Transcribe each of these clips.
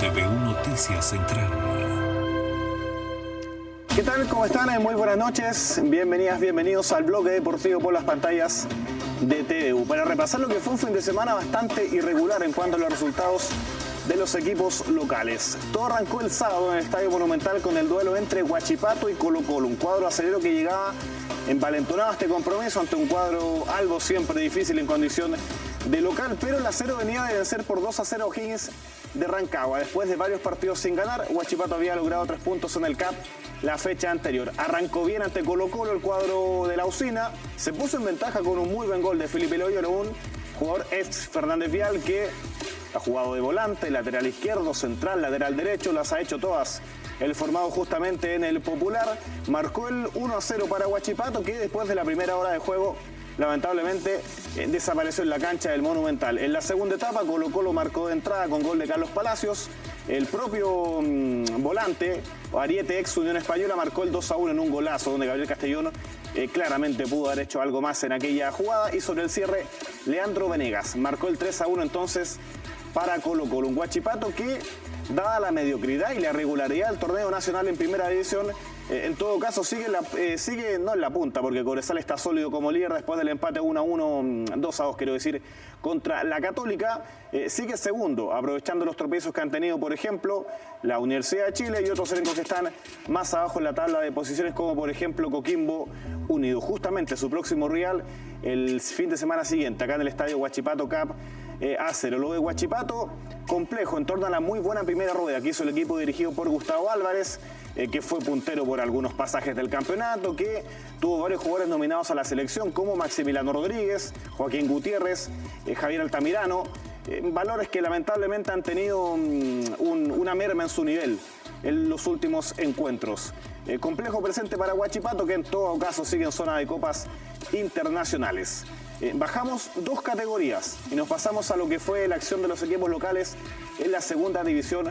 TVU Noticias Central. ¿Qué tal? ¿Cómo están? Muy buenas noches. Bienvenidas, bienvenidos al bloque deportivo por las pantallas de TVU. Para repasar lo que fue un fin de semana bastante irregular en cuanto a los resultados de los equipos locales. Todo arrancó el sábado en el Estadio Monumental con el duelo entre Huachipato y Colo-Colo. Un cuadro acelero que llegaba envalentonado a este compromiso ante un cuadro algo siempre difícil en condición de local, pero el acero venía de vencer por 2-0 a O'Higgins de Rancagua. Después de varios partidos sin ganar, Huachipato había logrado 3 puntos en el CAP la fecha anterior. Arrancó bien ante Colo-Colo el cuadro de la Usina, se puso en ventaja con un muy buen gol de Felipe Loyo, un jugador ex Fernández Vial que ha jugado de volante, lateral izquierdo, central, lateral derecho, las ha hecho todas. El formado justamente en el Popular marcó el 1-0 para Huachipato, que después de la primera hora de juego lamentablemente desapareció en la cancha del Monumental. En la segunda etapa Colo-Colo marcó de entrada con gol de Carlos Palacios. El propio volante, Ariete, ex Unión Española, marcó el 2-1 en un golazo donde Gabriel Castellón claramente pudo haber hecho algo más en aquella jugada. Y sobre el cierre, Leandro Venegas marcó el 3-1 entonces para Colo-Colo. Un Huachipato que, dada la mediocridad y la irregularidad del torneo nacional en primera división, en todo caso sigue no en la punta, porque Cobresal está sólido como líder después del empate 1-1, 2-2 quiero decir, contra la Católica. Sigue segundo, aprovechando los tropiezos que han tenido, por ejemplo, la Universidad de Chile y otros elencos que están más abajo en la tabla de posiciones, como por ejemplo Coquimbo Unido. Justamente su próximo rival el fin de semana siguiente, acá en el estadio Huachipato Cup A0. Lo de Huachipato, complejo en torno a la muy buena primera rueda que hizo el equipo dirigido por Gustavo Álvarez, que fue puntero por algunos pasajes del campeonato, que tuvo varios jugadores nominados a la selección como Maximiliano Rodríguez, Joaquín Gutiérrez, Javier Altamirano, valores que lamentablemente han tenido una merma en su nivel en los últimos encuentros. Complejo presente para Huachipato, que en todo caso sigue en zona de copas internacionales. Bajamos 2 categorías y nos pasamos a lo que fue la acción de los equipos locales en la segunda división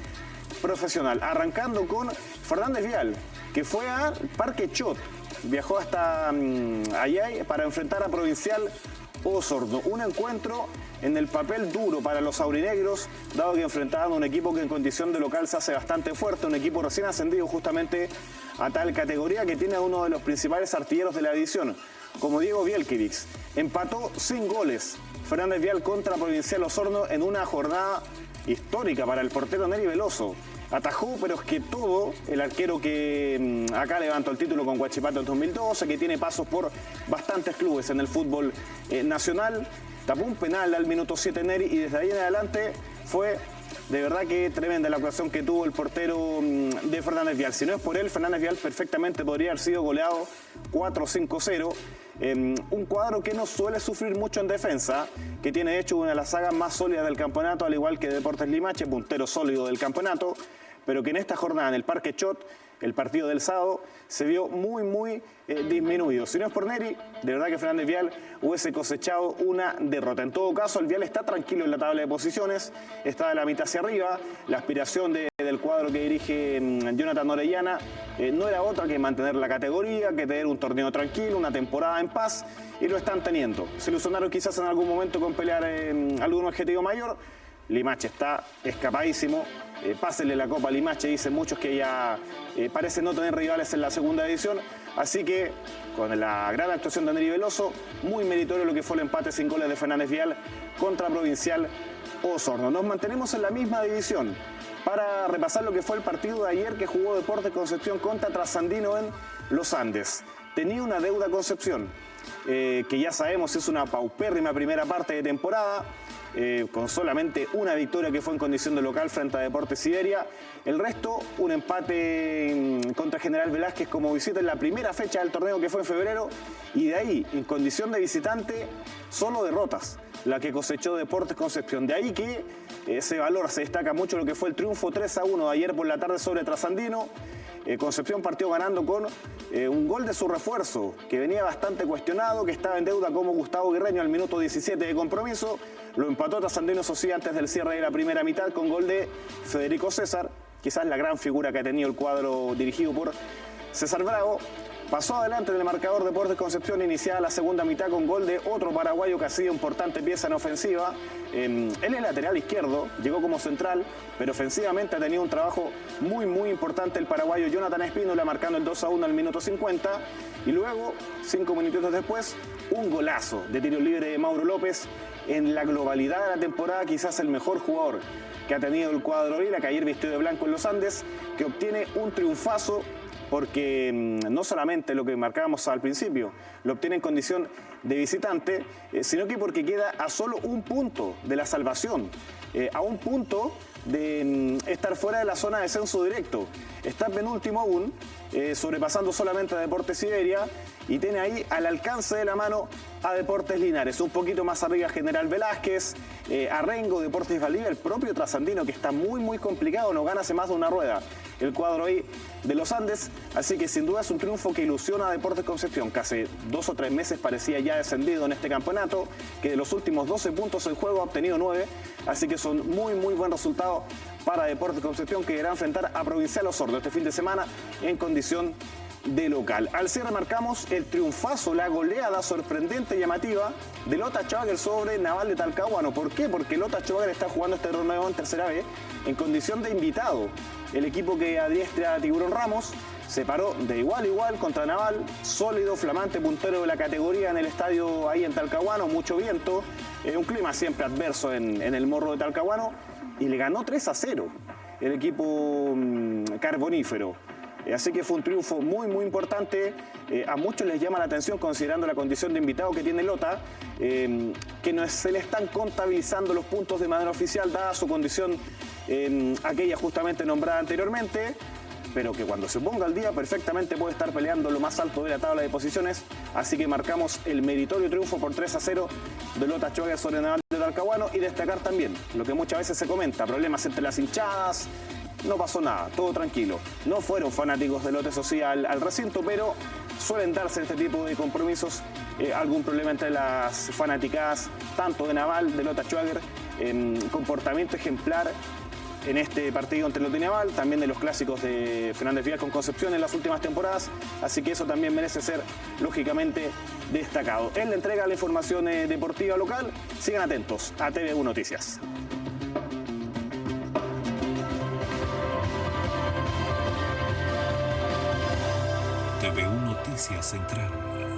profesional, arrancando con Fernández Vial, que fue al Parque Chot, viajó hasta allá para enfrentar a Provincial Osorno, un encuentro en el papel duro para los aurinegros, dado que enfrentaban a un equipo que en condición de local se hace bastante fuerte, un equipo recién ascendido justamente a tal categoría, que tiene a uno de los principales artilleros de la división, como Diego Bielkiewicz. Empató sin goles Fernández Vial contra Provincial Osorno en una jornada histórica para el portero Neri Veloso. Atajó, pero es que todo, el arquero que acá levantó el título con Huachipato en 2012, que tiene pasos por bastantes clubes en el fútbol nacional, tapó un penal al minuto 7 Neri, y desde ahí en adelante fue de verdad que tremenda la actuación que tuvo el portero de Fernández Vial. Si no es por él, Fernández Vial perfectamente podría haber sido goleado 4-5-0. Un cuadro que no suele sufrir mucho en defensa, que tiene de hecho una de las sagas más sólidas del campeonato, al igual que Deportes Limache, puntero sólido del campeonato, pero que en esta jornada en el Parque Chot, el partido del sábado, se vio muy disminuido. Si no es por Neri, de verdad que Fernández Vial hubiese cosechado una derrota. En todo caso, el Vial está tranquilo en la tabla de posiciones, está de la mitad hacia arriba. La aspiración del cuadro que dirige Jonathan Orellana no era otra que mantener la categoría, que tener un torneo tranquilo, una temporada en paz, y lo están teniendo. Se ilusionaron quizás en algún momento con pelear algún objetivo mayor. Limache está escapadísimo. Pásenle la copa a Limache, dicen muchos que ya parece no tener rivales en la segunda división. Así que con la gran actuación de Neri Veloso, muy meritorio lo que fue el empate sin goles de Fernández Vial contra Provincial Osorno. Nos mantenemos en la misma división para repasar lo que fue el partido de ayer que jugó Deportes Concepción contra Trasandino en Los Andes. Tenía una deuda Concepción, que ya sabemos es una paupérrima primera parte de temporada, con solamente una victoria que fue en condición de local frente a Deportes Siberia. El resto, un empate contra General Velázquez como visita en la primera fecha del torneo, que fue en febrero, y de ahí, en condición de visitante, solo derrotas, la que cosechó Deportes Concepción. De ahí que ese valor se destaca mucho lo que fue el triunfo 3-1 de ayer por la tarde sobre Trasandino. Concepción partió ganando con un gol de su refuerzo, que venía bastante cuestionado, que estaba en deuda como Gustavo Guerreño al minuto 17 de compromiso. Lo empató Trasandino, eso sí, antes del cierre de la primera mitad, con gol de Federico César, quizás la gran figura que ha tenido el cuadro dirigido por César Bravo. Pasó adelante en el marcador Deportes Concepción, iniciada la segunda mitad con gol de otro paraguayo que ha sido importante pieza en ofensiva. Él es lateral izquierdo, llegó como central, pero ofensivamente ha tenido un trabajo muy importante el paraguayo Jonathan Espínola, marcando el 2-1 al minuto 50. Y luego, 5 minutitos después, un golazo de tiro libre de Mauro López. En la globalidad de la temporada, quizás el mejor jugador que ha tenido el cuadro Vila, que ayer vistió de blanco en los Andes, que obtiene un triunfazo porque no solamente lo que marcábamos al principio, lo obtiene en condición de visitante, sino que porque queda a solo un punto de la salvación, a un punto de estar fuera de la zona de descenso directo. Está penúltimo aún, sobrepasando solamente a Deportes Siberia, y tiene ahí al alcance de la mano a Deportes Linares. Un poquito más arriba General Velázquez, Arrengo, Deportes Valdivia, el propio Trasandino, que está muy complicado, no gana hace más de una rueda el cuadro ahí de los Andes. Así que sin duda es un triunfo que ilusiona a Deportes Concepción, que hace 2 o 3 meses parecía ya descendido en este campeonato, que de los últimos 12 puntos en juego ha obtenido 9. Así que son muy buen resultado para Deportes Concepción, que irá a enfrentar a Provincial Osorno este fin de semana en condición de local. Al cierre marcamos el triunfazo, la goleada sorprendente y llamativa de Lota Schwager sobre Naval de Talcahuano. ¿Por qué? Porque Lota Schwager está jugando este torneo en tercera B en condición de invitado. El equipo que adiestra a Tiburón Ramos se paró de igual a igual contra Naval, sólido, flamante, puntero de la categoría en el estadio ahí en Talcahuano, mucho viento, un clima siempre adverso en el morro de Talcahuano, y le ganó 3-0 el equipo carbonífero. Así que fue un triunfo muy importante. A muchos les llama la atención, considerando la condición de invitado que tiene Lota, que no se le están contabilizando los puntos de manera oficial, dada su condición, aquella justamente nombrada anteriormente, pero que cuando se ponga al día perfectamente puede estar peleando lo más alto de la tabla de posiciones. Así que marcamos el meritorio triunfo por 3-0 de Lota Schwager sobre Naval de Talcahuano. Y destacar también lo que muchas veces se comenta, problemas entre las hinchadas. No pasó nada, todo tranquilo. No fueron fanáticos de Lote Social al recinto, pero suelen darse este tipo de compromisos algún problema entre las fanaticadas, tanto de Naval, de Lota Schwager, comportamiento ejemplar en este partido entre Lota y Naval, también de los clásicos de Fernández Vial con Concepción en las últimas temporadas, así que eso también merece ser, lógicamente, destacado. En la entrega de la información deportiva local, sigan atentos a TV1 Noticias. TV1 Noticias Central.